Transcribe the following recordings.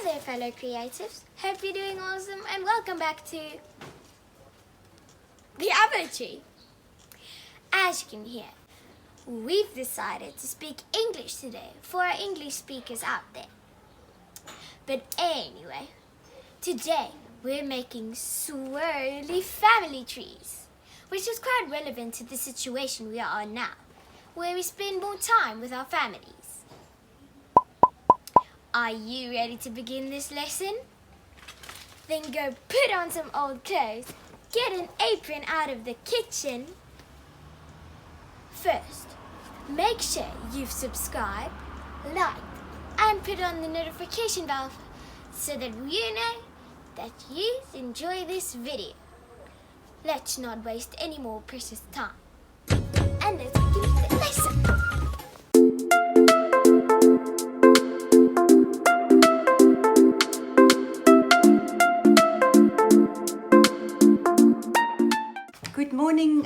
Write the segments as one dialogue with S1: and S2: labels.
S1: there fellow creatives, hope you're doing awesome and welcome back to the other tree. As you can hear, we've decided to speak English today for our English speakers out there. But anyway, today we're making swirly family trees, which is quite relevant to the situation we are in now, where we spend more time with our families. Are you ready to begin this lesson? Then go put on some old clothes, get an apron out of the kitchen. First, make sure you've subscribed, liked, and put on the notification bell so that you know that you enjoy this video. Let's not waste any more precious time. And let's begin the lesson.
S2: Good morning,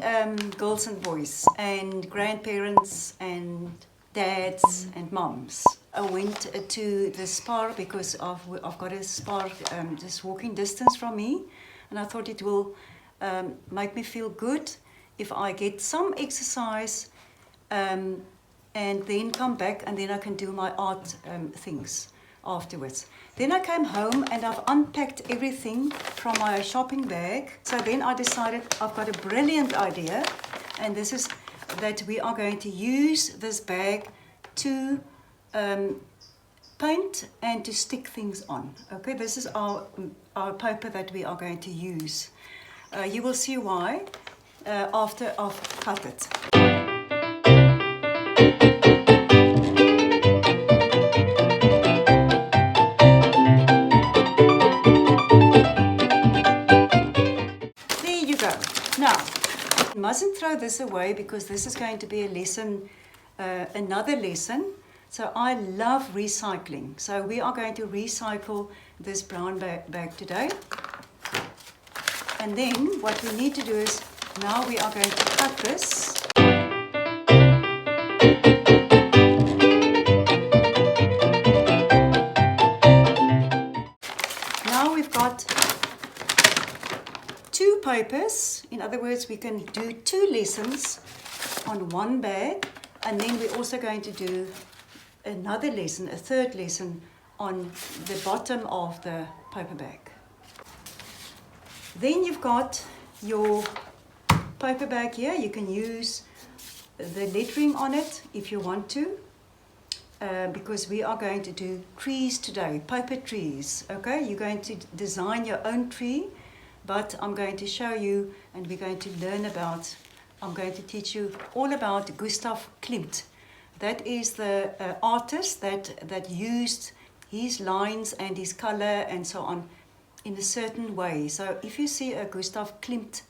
S2: girls and boys, and grandparents, and dads, and moms. I went to the spa because I've got a spa just walking distance from me, and I thought it will make me feel good if I get some exercise and then come back, and then I can do my art things afterwards. Then I came home and I've unpacked everything from my shopping bag. So then I decided I've got a brilliant idea, and this is that we are going to use this bag to paint and to stick things on. Okay, this is our paper that we are going to use. You will see why after I've cut it. Now, you mustn't throw this away because this is going to be a lesson, another lesson. So I love recycling. So we are going to recycle this brown bag today. And then what we need to do is, now we are going to cut this. Now we've got two papers. In other words, we can do two lessons on one bag, and then we're also going to do another lesson, a third lesson on the bottom of the paper bag. Then you've got your paper bag here. You can use the lettering on it if you want to, because we are going to do trees today, paper trees. Okay, you're going to design your own tree. But I'm going to show you, and we're going to learn about, I'm going to teach you all about Gustav Klimt. That is the artist that used his lines and his color and so on in a certain way. So if you see a Gustav Klimt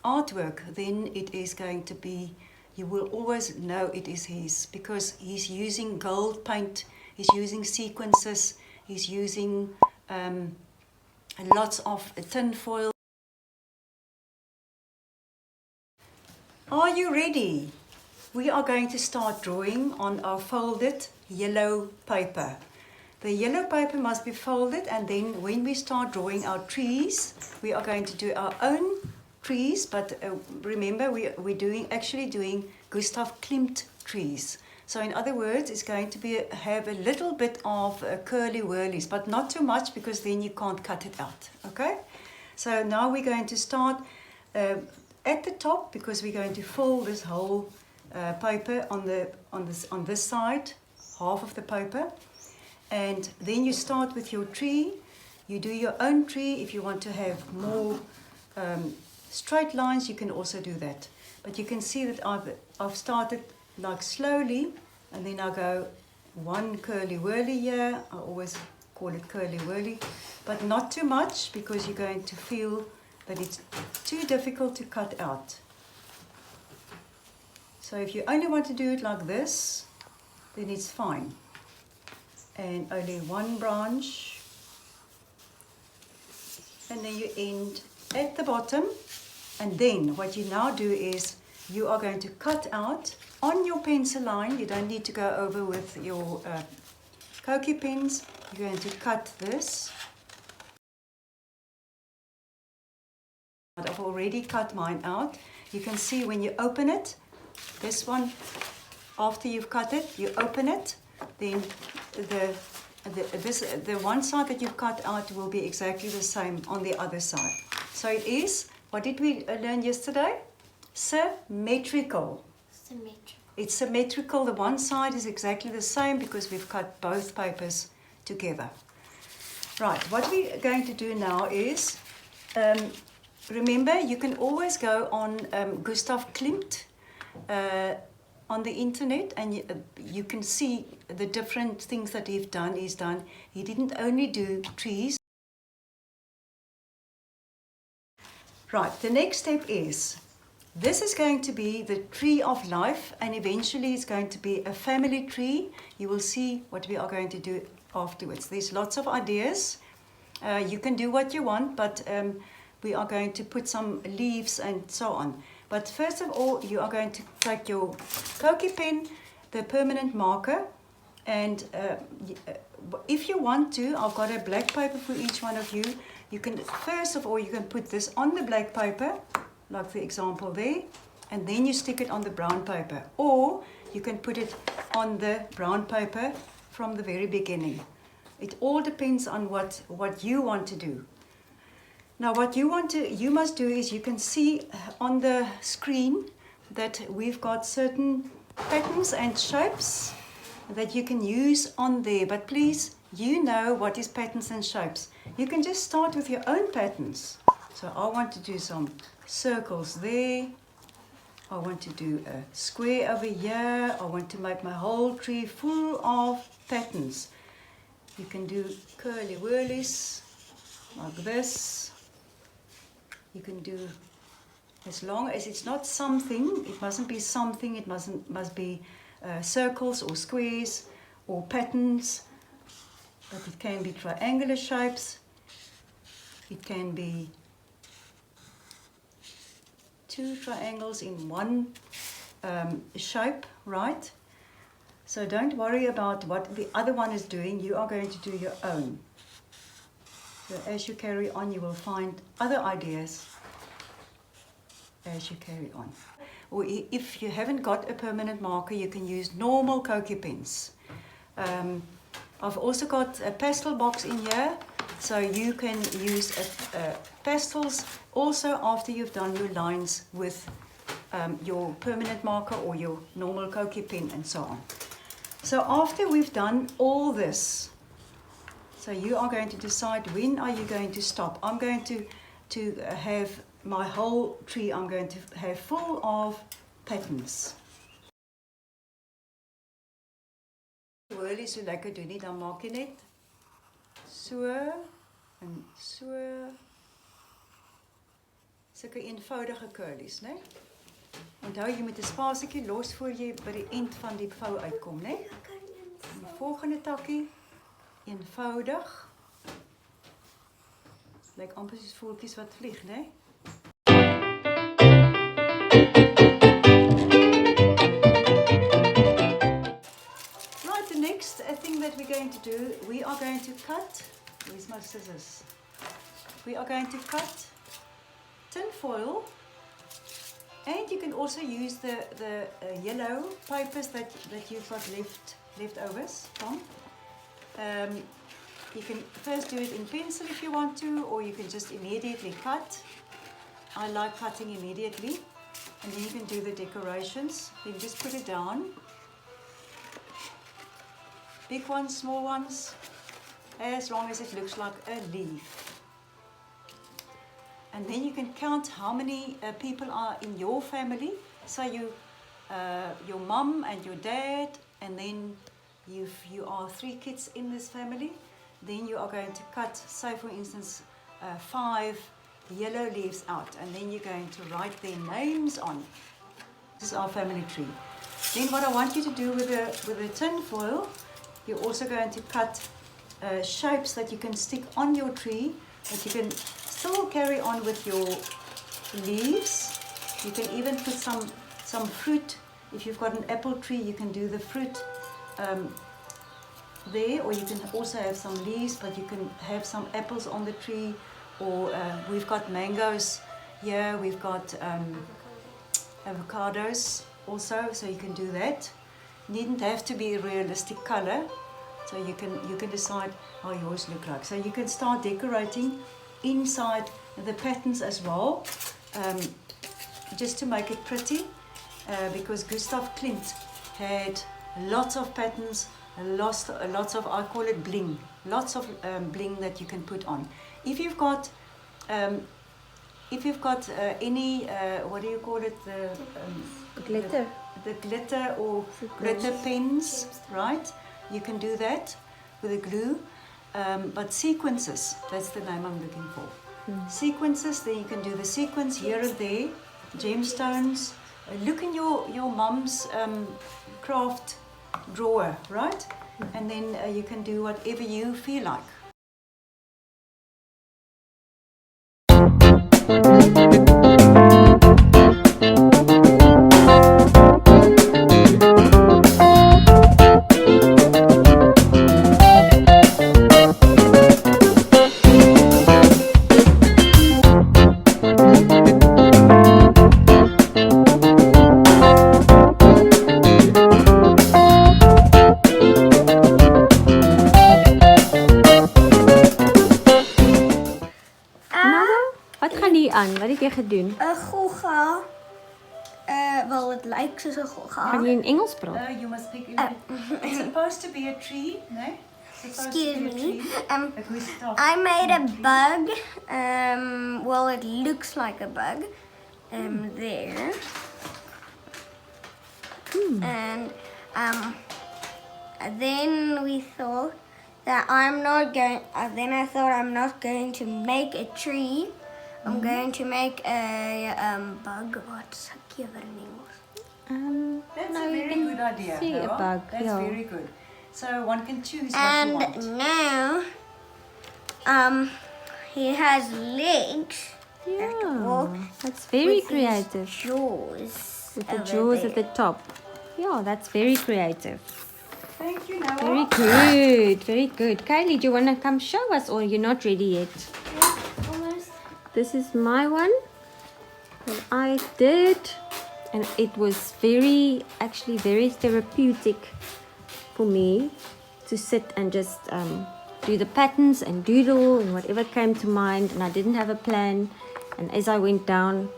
S2: artwork, then it is going to be, you will always know it is his, because he's using gold paint, he's using sequences, he's using lots of tin foil. Are you ready? We are going to start drawing on our folded yellow paper. The yellow paper must be folded, and then when we start drawing our trees, we are going to do our own trees, but remember we're actually doing Gustav Klimt trees. So in other words, it's going to have a little bit of curly whirlies, but not too much, because then you can't cut it out. Okay? So now we're going to start at the top, because we're going to fold this whole paper on this side, half of the paper, and then you start with your tree. You do your own tree. If you want to have more straight lines, you can also do that. But you can see that I've started like slowly, and then I go one curly whirly here. I always call it curly whirly, but not too much, because you're going to feel that it's too difficult to cut out. So if you only want to do it like this, then it's fine. And only one branch, and then you end at the bottom. And then what you now do is you are going to cut out on your pencil line. You don't need to go over with your cokie pins. You're going to cut this. I've already cut mine out. You can see when you open it, this one, after you've cut it, you open it, then the one side that you've cut out will be exactly the same on the other side. So it is, what did we learn yesterday? Symmetrical. It's symmetrical. The one side is exactly the same because we've cut both papers together. Right, what we're going to do now is, remember, you can always go on Gustav Klimt on the internet, and you can see the different things that he's done. He didn't only do trees. Right, the next step is, this is going to be the tree of life, and eventually it's going to be a family tree. You will see what we are going to do afterwards. There's lots of ideas. You can do what you want, but we are going to put some leaves and so on. But first of all, you are going to take your cokie pen, the permanent marker, and if you want to, I've got a black paper for each one of you. You can, first of all, you can put this on the black paper, like the example there, and then you stick it on the brown paper. Or you can put it on the brown paper from the very beginning. It all depends on what you want to do. Now what you must do is, you can see on the screen that we've got certain patterns and shapes that you can use on there. But please, you know what is patterns and shapes. You can just start with your own patterns. So I want to do some circles there. I want to do a square over here. I want to make my whole tree full of patterns. You can do curly whirlies like this. You can do, as long as it's not something, it mustn't be something, it must be circles or squares or patterns, but it can be triangular shapes, it can be two triangles in one shape, right? So don't worry about what the other one is doing, you are going to do your own. So as you carry on, you will find other ideas as you carry on. Or if you haven't got a permanent marker, you can use normal cokie pens. I've also got a pastel box in here, so you can use pastels also after you've done your lines with your permanent marker or your normal cokie pen and so on. So after we've done all this, so you are going to decide when are you going to stop. I'm going to have my whole tree, I'm going to have full of patterns. Swirly so lekker doen nie, dan maak jy net so en so. Sulke eenvoudige curlies, né? Onthou jy moet 'n spasietjie los voor jy by die eind van die vou uitkom, né? Die volgende takkie eenvoudig. Lyk amper soos voeltjies wat vlieg, né? Right, the next thing that we're going to do, we are going to cut, where's my scissors? We are going to cut tin foil, and you can also use the yellow papers that you've got leftovers from. You can first do it in pencil if you want to, or you can just immediately cut. I like cutting immediately, and then you can do the decorations. Then just put it down. Big ones, small ones, as long as it looks like a leaf. And then you can count how many people are in your family. So your mum and your dad, and then you are 3 kids in this family. Then you are going to cut, say for instance, 5 yellow leaves out, and then you're going to write their names on. This is our family tree. Then what I want you to do with the tin foil, you're also going to cut shapes that you can stick on your tree, that you can still carry on with your leaves. You can even put some fruit. If you've got an apple tree, you can do the fruit there, or you can also have some leaves, but you can have some apples on the tree, or we've got mangoes here, we've got avocados also, so you can do that. Needn't have to be a realistic color, so you can decide how yours look like. So you can start decorating inside the patterns as well, just to make it pretty, because Gustav Klimt had lots of patterns, lots of, I call it bling, lots of bling that you can put on. If you've got any what do you call it,
S3: Glitter.
S2: the glitter or glitter pens, right? You can do that with a glue, but sequences, that's the name I'm looking for. Sequences, then you can do the sequence here and there, gemstones. Look in your mum's craft drawer, right? And then you can do whatever you feel like.
S3: Wat gaan hier aan? Wat heb jy gedoen?
S1: Gogga. Wel, het lijkt soos 'n gogga.
S3: Gaan jy in Engels praat?
S2: You must speak It's supposed to be a tree, no?
S1: Excuse me.
S2: A Gustav.
S1: I made a bug. Well, it looks like a bug. There. And then we thought that I'm not going. Then I thought I'm not going to make a tree. I'm going to make a bug. What's in Engels?
S2: That's
S3: no,
S2: a
S3: you
S2: very
S3: can
S2: good idea.
S3: see a
S2: Noah.
S3: bug,
S2: That's
S3: yeah.
S2: very good. So one can choose
S1: And
S2: what you want.
S1: now, he has legs.
S3: Yeah, that's very
S1: with these
S3: creative.
S1: Jaws.
S3: With the
S1: over
S3: jaws at
S1: there.
S3: the top. Yeah, that's very creative.
S2: Thank you, Noah.
S3: Very good, very good. Kylie, do you want to come show us, or you're not ready yet?
S1: Almost.
S3: This is my one that I did, and it was actually very therapeutic for me to sit and just do the patterns and doodle and whatever came to mind, and I didn't have a plan, and as I went down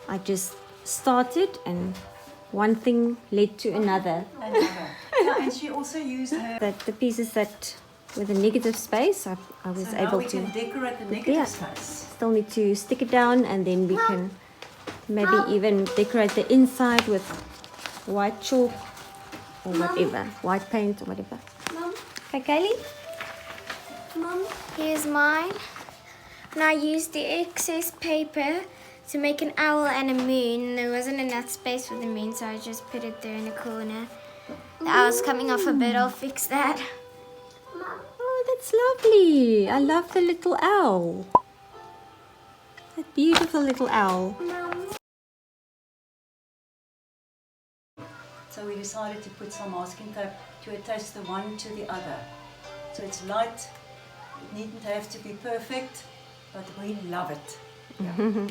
S3: I just started, and one thing led to another.
S2: Yeah, and she also used her.
S3: That the pieces that with a negative space I was
S2: So now
S3: able
S2: we
S3: to
S2: can decorate the negative
S3: yeah.
S2: space.
S3: Still need to stick it down, and then we can maybe even decorate the inside with white chalk or whatever, white paint or whatever.
S1: Mom,
S3: Okay, Kylie?
S1: Mom, here's mine. And I used the excess paper to make an owl and a moon. There wasn't enough space for the moon, so I just put it there in a corner. The owl's coming off a bit. I'll fix that.
S3: Oh, that's lovely. I love the little owl. That beautiful little owl.
S2: So we decided to put some masking tape to attach the one to the other. So it's light. It needn't have to be perfect, but we love it. Yeah.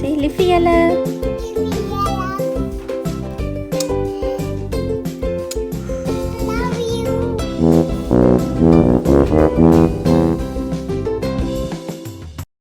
S3: Say lief vir julle.